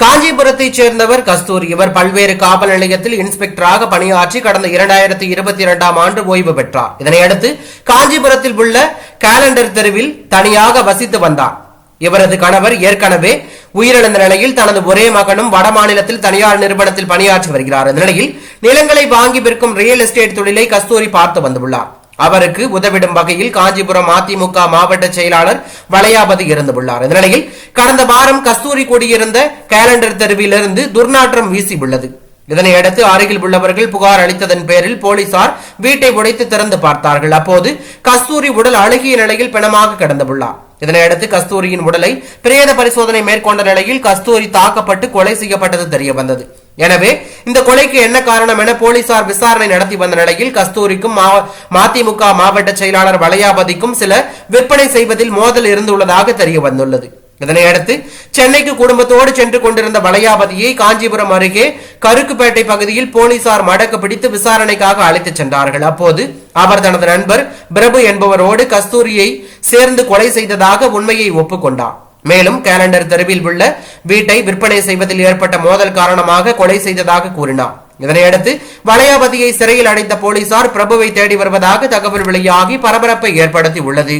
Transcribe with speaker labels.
Speaker 1: காஞ்சிபுரத்தைச் சேர்ந்தவர் கஸ்தூரி. இவர் பல்வேறு காவல் நிலையத்தில் இன்ஸ்பெக்டராக பணியாற்றி கடந்த 2022ஆம் ஆண்டு ஓய்வு பெற்றார். இதனையடுத்து காஞ்சிபுரத்தில் உள்ள காலண்டர் தெருவில் தனியாக வசித்து வந்தார். இவரது கணவர் ஏற்கனவே உயிரிழந்த நிலையில் தனது ஒரே மகனும் வடமாநிலத்தில் தனியார் நிறுவனத்தில் பணியாற்றி வருகிறார். இந்த நிலையில் நிலங்களை வாங்கி விற்கும் ரியல் எஸ்டேட் தொழிலை கஸ்தூரி பார்த்து வந்துள்ளார். அவருக்கு உதவிடும் வகையில் காஞ்சிபுரம் அதிமுக மாவட்ட செயலாளர் வளையாபதி இருந்துள்ளார். இந்த நிலையில் கடந்த வாரம் கஸ்தூரி கூடியிருந்த காலண்டர் தெருவிலிருந்து துர்நாற்றம் வீசி உள்ளது. இதனையடுத்து அருகில் உள்ளவர்கள் புகார் அளித்ததன் பேரில் போலீசார் வீட்டை உடைத்து திறந்து பார்த்தார்கள். அப்போது கஸ்தூரி உடல் அழுகிய நிலையில் பிணமாக கிடந்துள்ளார். இதனையடுத்து கஸ்தூரியின் உடலை பிரேத பரிசோதனை மேற்கொண்ட நிலையில் கஸ்தூரி தாக்கப்பட்டு கொலை செய்யப்பட்டது தெரிய வந்தது. எனவே இந்த கொலைக்கு என்ன காரணம் என போலீசார் விசாரணை நடத்தி வந்த நிலையில் கஸ்தூரிக்கும் மதிமுக மாவட்ட செயலாளர் வளையாபதிக்கும் சில விற்பனை செய்வதில் மோதல் இருந்துள்ளதாக தெரிய வந்துள்ளது. இதனையடுத்து சென்னைக்கு குடும்பத்தோடு சென்று கொண்டிருந்த வளையாபதியை காஞ்சிபுரம் அருகே கருக்குப்பேட்டை பகுதியில் போலீசார் மடக்கு பிடித்து விசாரணைக்காக அழைத்துச் சென்றார்கள். அப்போது அவர் தனது நண்பர் பிரபு என்பவரோடு கஸ்தூரியை சேர்ந்து கொலை செய்ததாக உண்மையை ஒப்புக்கொண்டார். மேலும் காலண்டர் தெருவில் உள்ள வீட்டை விற்பனை செய்வதில் ஏற்பட்ட மோதல் காரணமாக கொலை செய்ததாக கூறினார். இதனையடுத்து வளையாபதியை சிறையில் அடைத்த போலீசார் பிரபுவை தேடி வருவதாக தகவல் வெளியாகி பரபரப்பை ஏற்படுத்தி உள்ளது.